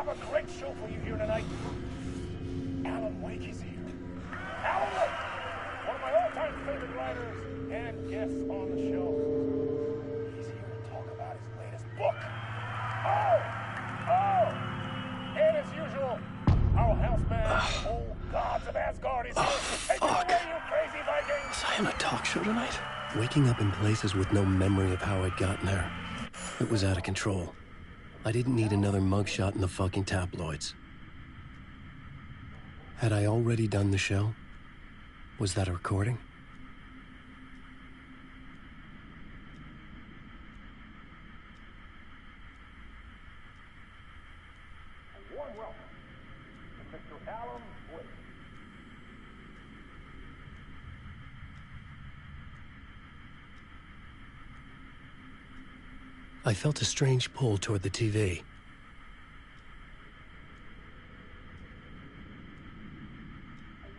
a great show for you here tonight. Alan Wake is here. Alan Wake, one of my all-time favorite writers and guests on the show. He's here to talk about his latest book. And as usual, our house band, old gods of Asgard, is here. Take it away, you crazy Vikings! Was I on a talk show tonight? Waking up in places with no memory of how I'd gotten there. It was out of control. I didn't need another mugshot in the fucking tabloids. Had I already done the show? Was that a recording? A warm welcome to Mr. Alan Wake. I felt a strange pull toward the TV. A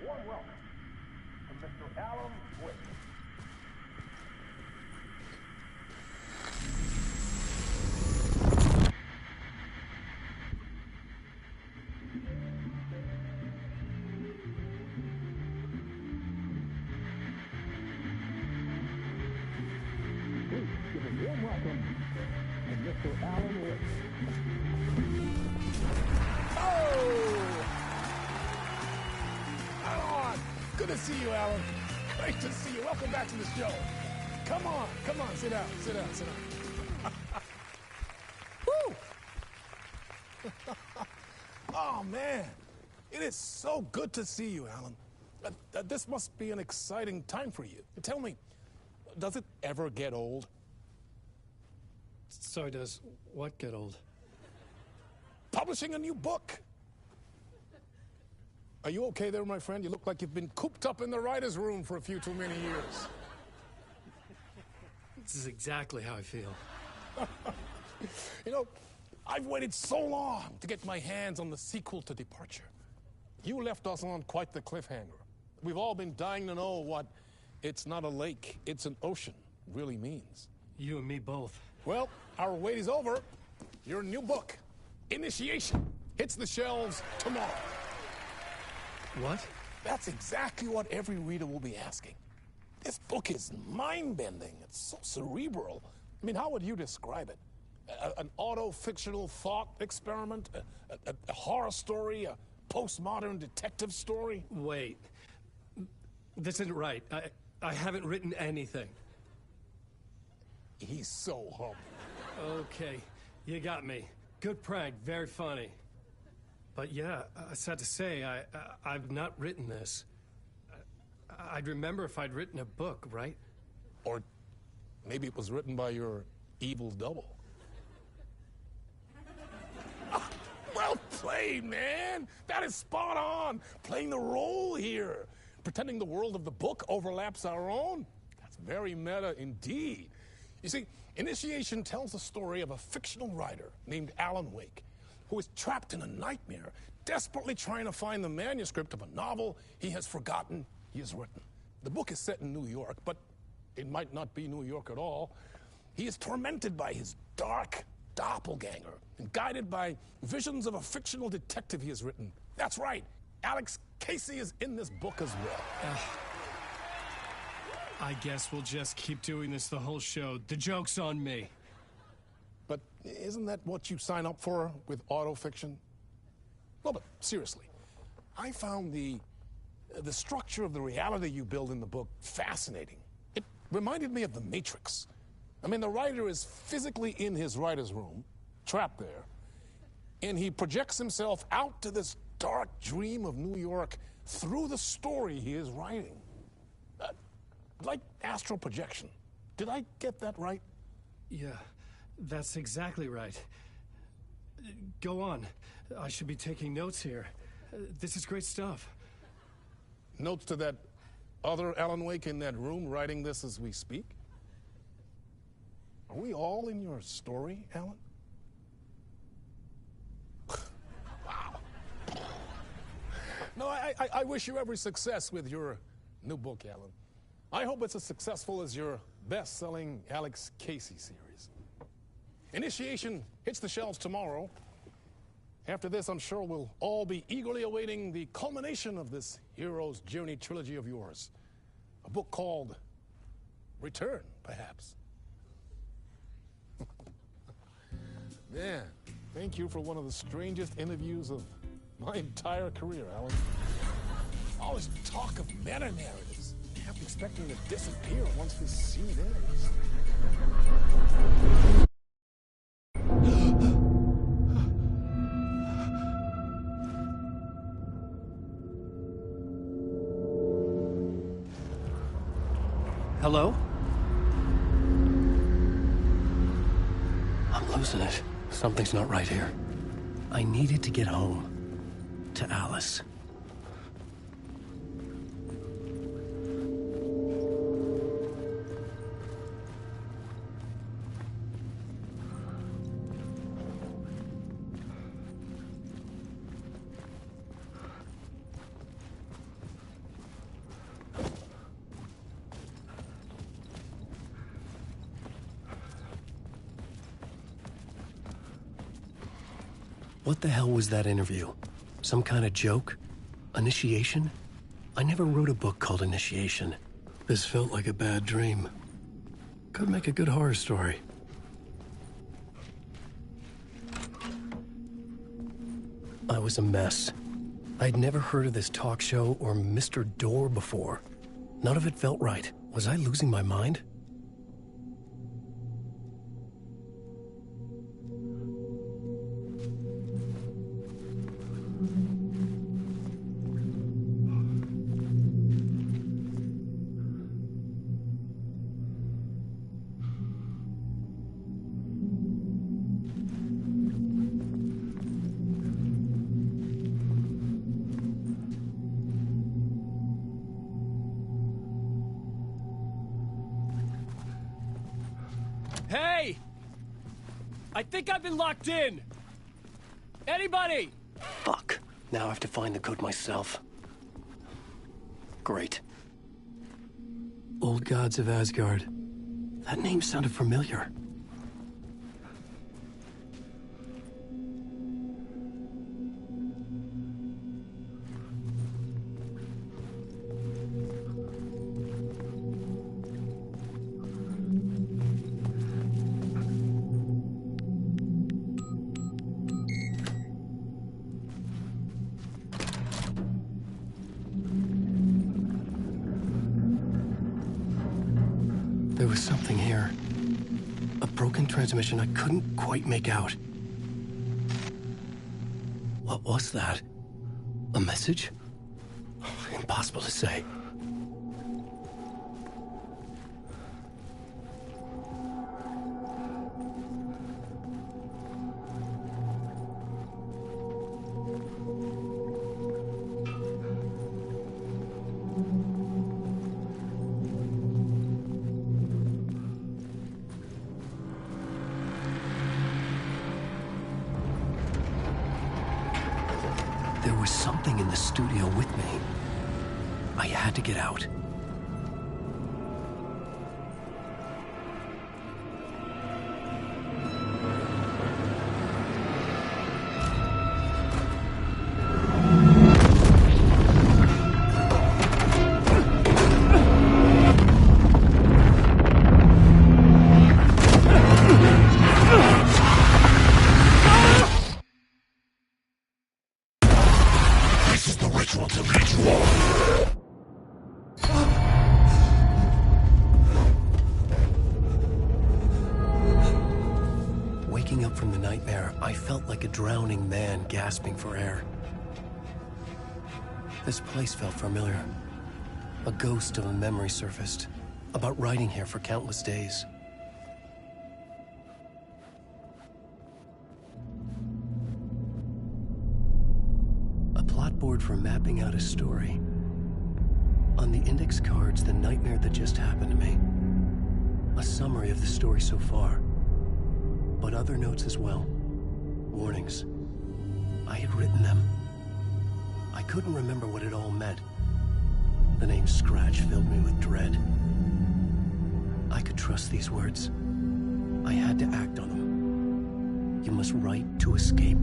warm welcome to Mr. Alan Wake. Please give a warm welcome to Mr. Alan Wake. Alan! Good to see you, Alan. Great to see you. Welcome back to the show. Come on, sit down. Woo! Oh, man. It is so good to see you, Alan. This must be an exciting time for you. Tell me, does it ever get old? So does what get old? Publishing a new book. Are you okay there, my friend? You look like you've been cooped up in the writer's room for a few too many years. This is exactly how I feel. You know, I've waited so long to get my hands on the sequel to Departure. You left us on quite the cliffhanger. We've all been dying to know what "it's not a lake, it's an ocean" really means. You and me both. Well, our wait is over. Your new book, Initiation, hits the shelves tomorrow. What? That's exactly what every reader will be asking. This book is mind-bending. It's so cerebral. I mean, how would you describe it? An auto-fictional thought experiment? A horror story? A postmodern detective story? Wait. This isn't right. I haven't written anything. He's so humble. Okay, you got me. Good prank, very funny. But yeah, sad to say, I've not written this. I'd remember if I'd written a book, right? Or maybe it was written by your evil double. Well played, man. That is spot on. Playing the role here. Pretending the world of the book overlaps our own. That's very meta indeed. You see, Initiation tells the story of a fictional writer named Alan Wake, who is trapped in a nightmare, desperately trying to find the manuscript of a novel he has forgotten he has written. The book is set in New York, but it might not be New York at all. He is tormented by his dark doppelganger and guided by visions of a fictional detective he has written. That's right, Alex Casey is in this book as well. I guess we'll just keep doing this the whole show. The joke's on me. But isn't that what you sign up for with autofiction? No, but seriously, I found the structure of the reality you build in the book fascinating. It reminded me of The Matrix. I mean, the writer is physically in his writer's room, trapped there, and he projects himself out to this dark dream of New York through the story he is writing. Like astral projection. Did I get that right? Yeah, that's exactly right. Go on. I should be taking notes here. This is great stuff. Notes to that other Alan Wake in that room writing this as we speak? Are we all in your story, Alan? Wow. No, I wish you every success with your new book, Alan. I hope it's as successful as your best-selling Alex Casey series. Initiation hits the shelves tomorrow. After this, I'm sure we'll all be eagerly awaiting the culmination of this hero's journey trilogy of yours. A book called Return, perhaps. Man, thank you for one of the strangest interviews of my entire career, Alan. All this talk of meta-narratives. I kept expecting to disappear once this scene ends. Hello? I'm losing it. Something's not right here. I needed to get home. To Alice. What the hell was that interview? Some kind of joke? Initiation? I never wrote a book called Initiation. This felt like a bad dream. Could make a good horror story. I was a mess. I'd never heard of this talk show or Mr. Door before. None of it felt right. Was I losing my mind? Hey! I think I've been locked in! Anybody? Fuck. Now I have to find the code myself. Great. Old Gods of Asgard. That name sounded familiar. There was something here. A broken transmission I couldn't quite make out. What was that? A message? Impossible to say. There was something in the studio with me. I had to get out. Waking up from the nightmare, I felt like a drowning man gasping for air. This place felt familiar. A ghost of a memory surfaced, about riding here for countless days. A plot board for mapping out a story. On the index cards, the nightmare that just happened to me. A summary of the story so far. But other notes as well. Warnings. I had written them. I couldn't remember what it all meant. The name Scratch filled me with dread. I could trust these words. I had to act on them. You must write to escape.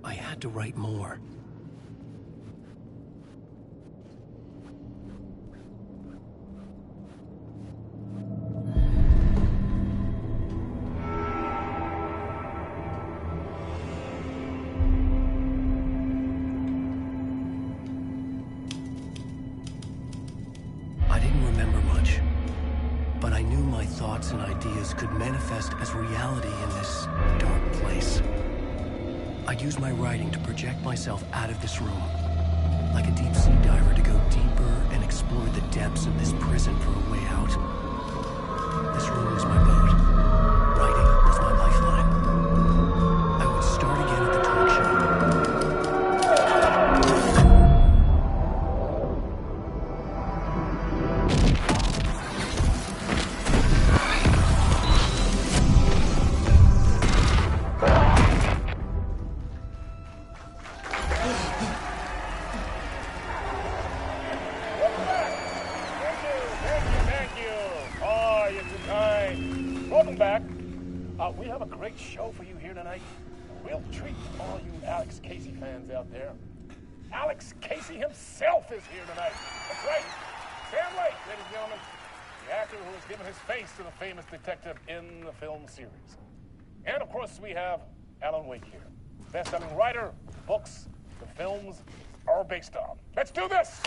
I had to write more. I didn't remember much, but I knew my thoughts and ideas could manifest as reality in this dark place. I'd use my writing to project myself out of this room, like a deep-sea diver to go deeper and explore the depths of this prison for a way out. This room was my boat. Writing was my lifeline. I would start again at the talk show. Welcome back. We have a great show for you here tonight. A real treat for all you Alex Casey fans out there. Alex Casey himself is here tonight. That's right. Sam Lake, ladies and gentlemen. The actor who has given his face to the famous detective in the film series. And of course, we have Alan Wake here. Best-selling writer, books, the films are based on. Let's do this!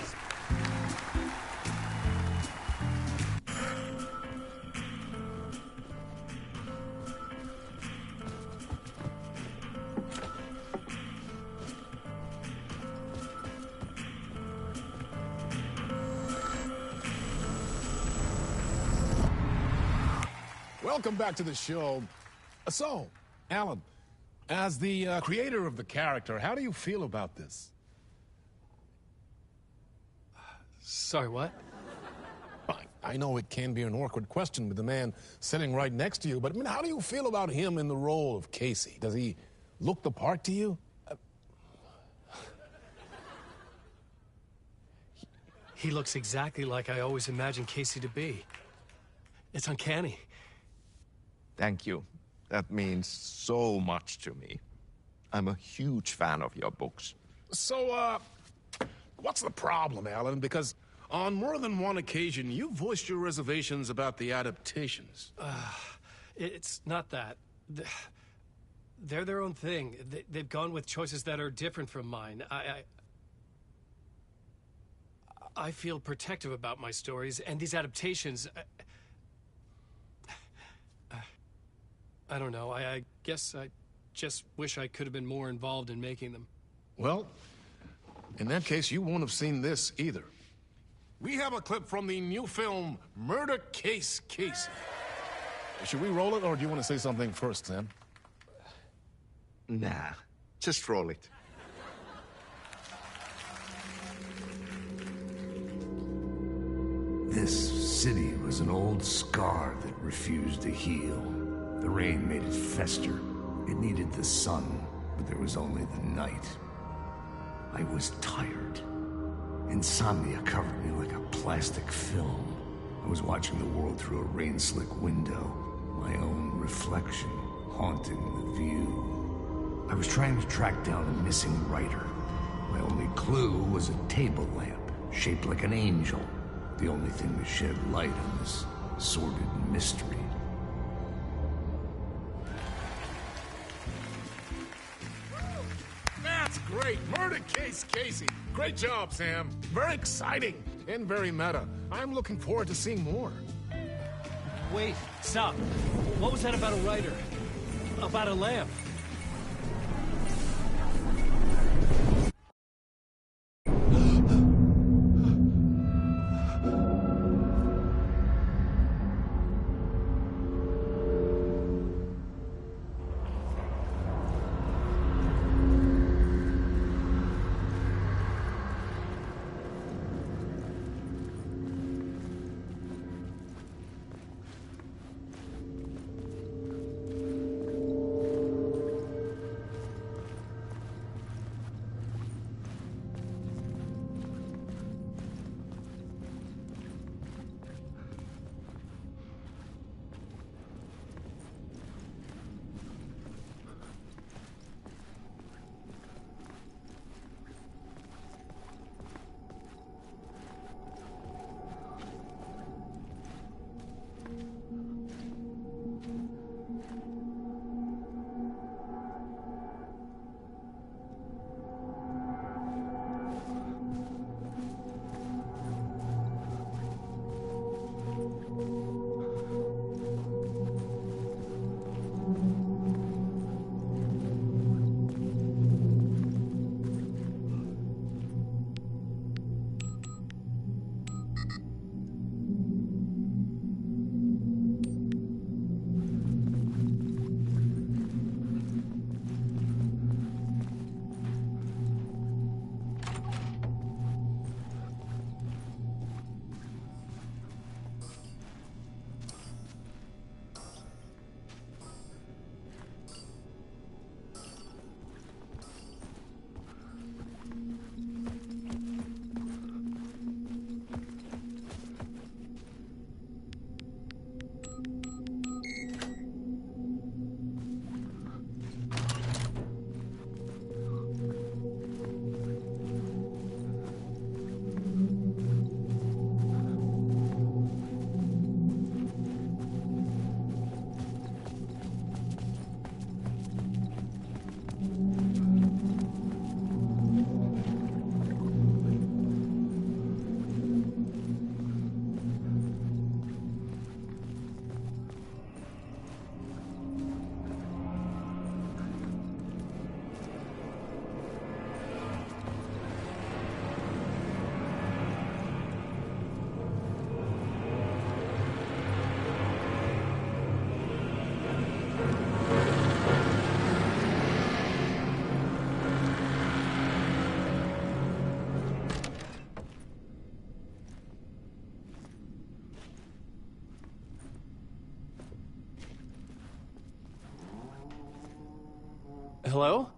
Welcome back to the show. So, Alan, as the creator of the character, how do you feel about this? Sorry, what? I know it can be an awkward question with the man sitting right next to you, but I mean, how do you feel about him in the role of Casey? Does he look the part to you? He looks exactly like I always imagined Casey to be. It's uncanny. Thank you. That means so much to me. I'm a huge fan of your books. So, what's the problem, Alan? Because on more than one occasion, you voiced your reservations about the adaptations. It's not that. They're their own thing. They've gone with choices that are different from mine. I feel protective about my stories, and these adaptations... I don't know. I guess I just wish I could have been more involved in making them. Well, in that case, you won't have seen this either. We have a clip from the new film, Murder Case Casey. Should we roll it, or do you want to say something first, Sam? Nah, just roll it. This city was an old scar that refused to heal. The rain made it fester. It needed the sun, but there was only the night. I was tired. Insomnia covered me like a plastic film. I was watching the world through a rain-slick window, my own reflection haunting the view. I was trying to track down a missing writer. My only clue was a table lamp, shaped like an angel, the only thing that shed light on this sordid mystery. That's great. Murder Case Casey. Great job, Sam. Very exciting and very meta. I'm looking forward to seeing more. Wait, stop. What was that about a writer? About a lamp? Hello?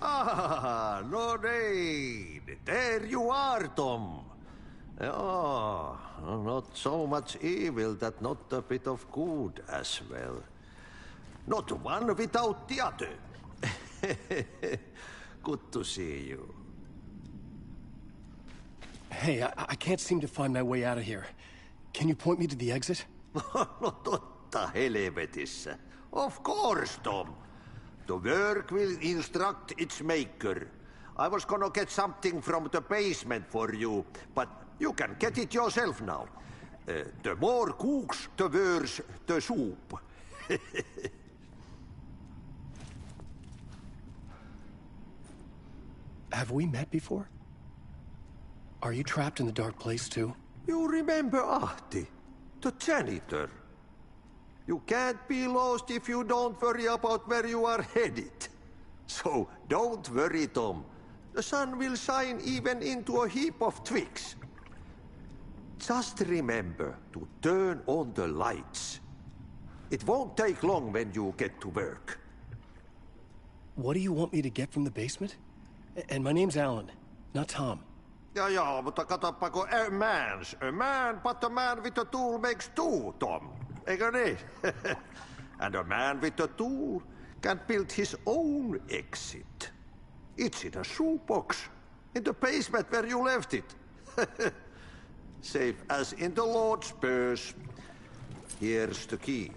Ah, no need. There you are, Tom. Oh, not so much evil that not a bit of good as well. Not one without the other. Good to see you. Hey, I can't seem to find my way out of here. Can you point me to the exit? No totta helvetissä. Of course, Tom. The work will instruct its maker. I was gonna get something from the basement for you, but you can get it yourself now. The more cooks, the worse the soup. Have we met before? Are you trapped in the dark place too? You remember Ahti, the janitor. You can't be lost if you don't worry about where you are headed. So don't worry, Tom. The sun will shine even into a heap of twigs. Just remember to turn on the lights. It won't take long when you get to work. What do you want me to get from the basement? And my name's Alan, not Tom. Ja, mutta katoppa kun a man, but a man with a tool makes two, Tom. Eikö niin? And a man with a tool can build his own exit. It's in a shoebox, in the basement where you left it. Safe as in the Lord's purse. Here's the key.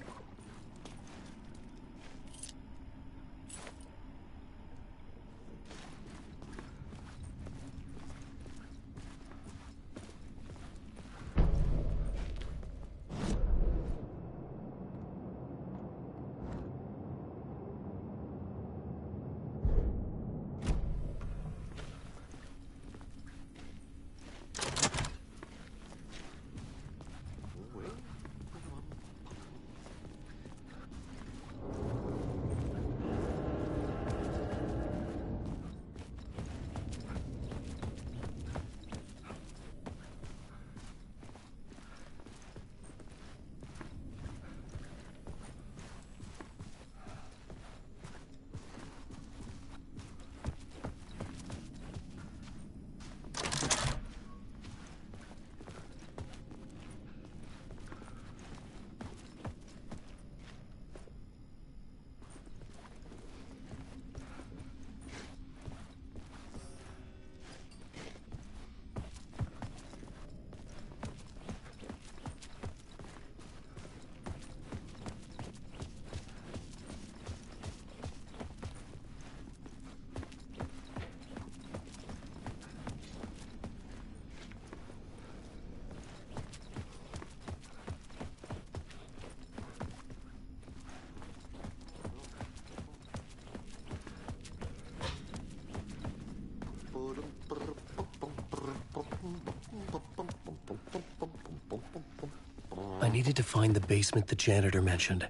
needed to find the basement the janitor mentioned.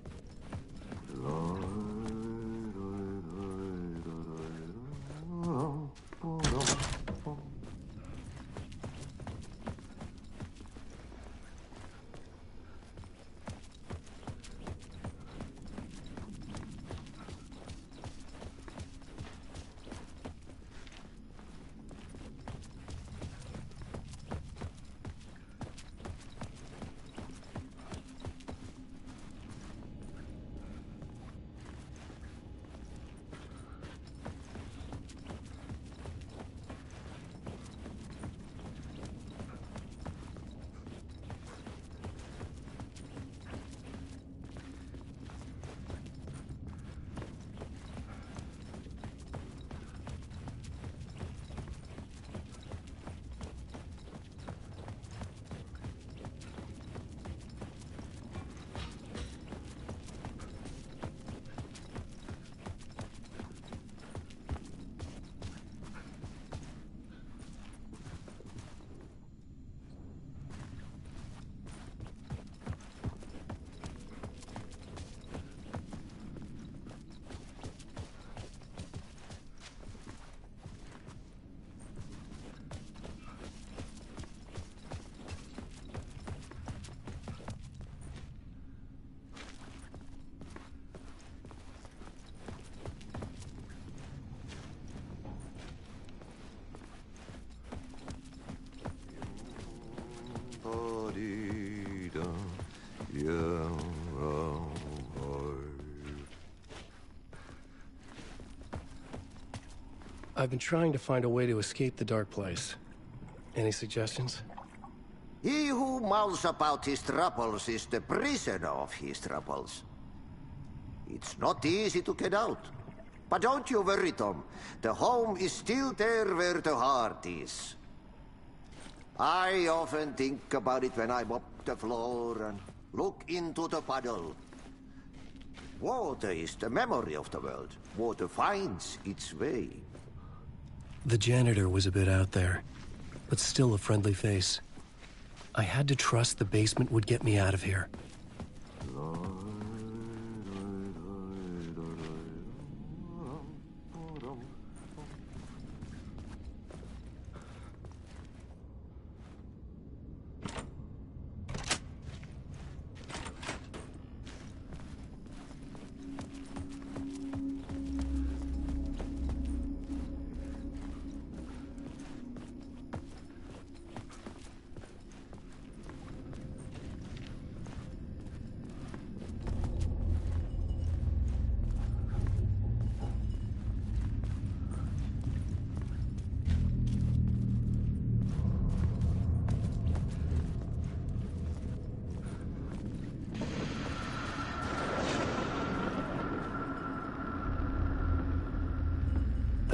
I've been trying to find a way to escape the dark place. Any suggestions? He who mouths about his troubles is the prisoner of his troubles. It's not easy to get out. But don't you worry, Tom. The home is still there where the heart is. I often think about it when I mop the floor and look into the puddle. Water is the memory of the world. Water finds its way. The janitor was a bit out there, but still a friendly face. I had to trust the basement would get me out of here.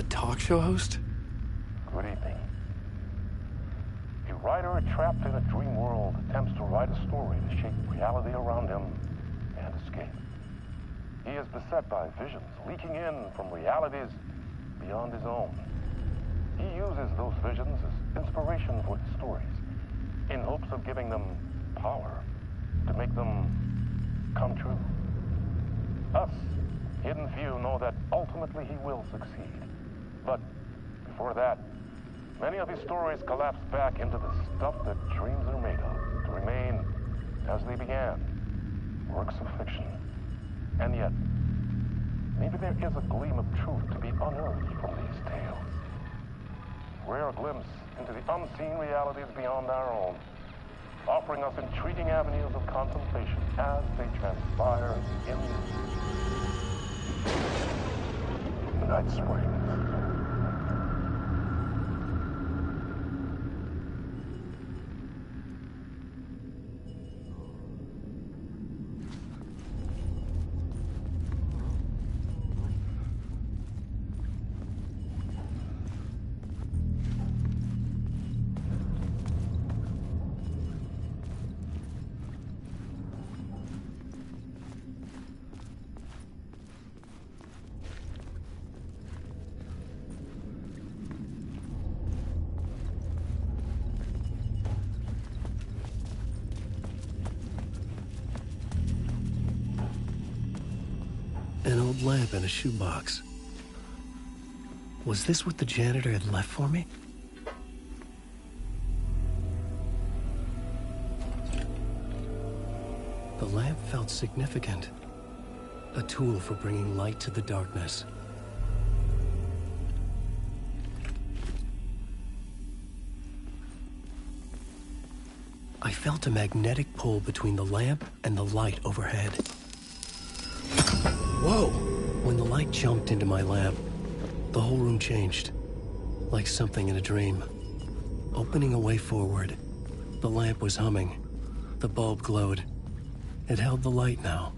Talk show host? Good evening. A writer trapped in a dream world attempts to write a story to shape reality around him and escape. He is beset by visions leaking in from realities beyond his own. He uses those visions as inspiration for his stories, in hopes of giving them power to make them come true. Us, hidden few, know that ultimately he will succeed. But before that, many of his stories collapse back into the stuff that dreams are made of, to remain as they began, works of fiction. And yet, maybe there is a gleam of truth to be unearthed from these tales. Rare glimpse into the unseen realities beyond our own, offering us intriguing avenues of contemplation as they transpire in the night spring. old lamp in a shoebox. Was this what the janitor had left for me? The lamp felt significant. A tool for bringing light to the darkness. I felt a magnetic pull between the lamp and the light overhead. Whoa! When the light jumped into my lamp, the whole room changed, like something in a dream. Opening a way forward, the lamp was humming. The bulb glowed. It held the light now.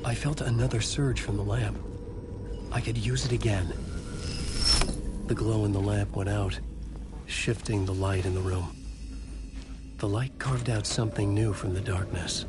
I felt another surge from the lamp. I could use it again. The glow in the lamp went out, shifting the light in the room. The light carved out something new from the darkness.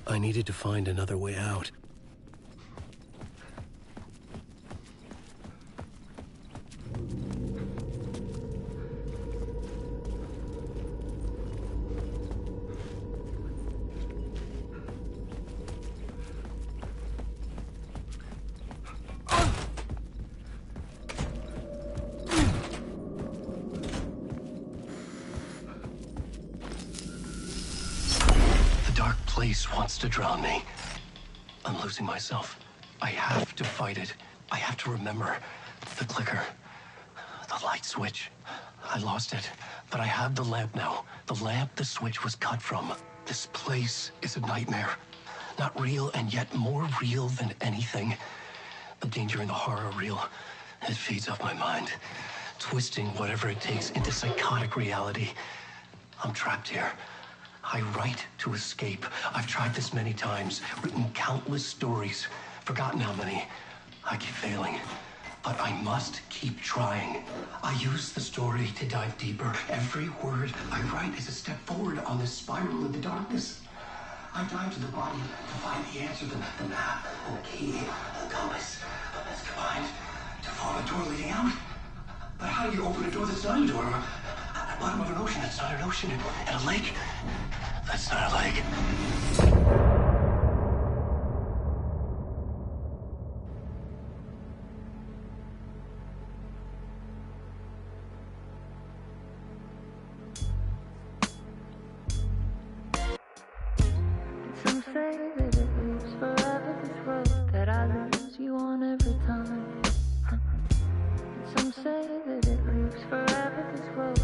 I needed to find another way out. Place wants to drown me. I'm losing myself. I have to fight it. I have to remember. The clicker. The light switch. I lost it. But I have the lamp now. The lamp the switch was cut from. This place is a nightmare. Not real, and yet more real than anything. The danger and the horror are real. It feeds off my mind, twisting whatever it takes into psychotic reality. I'm trapped here. I write to escape. I've tried this many times, written countless stories, forgotten how many. I keep failing, but I must keep trying. I use the story to dive deeper. Every word I write is a step forward on this spiral into darkness. I dive to the body to find the answer, the map, and the key, the compass. That's combined to form a door leading out. But how do you open a door that's not a door? At the bottom of an ocean that's not an ocean, and a lake that's not a lake. Some say that it lives forever, this road that I lose you on every time. Some say that it lives forever, this road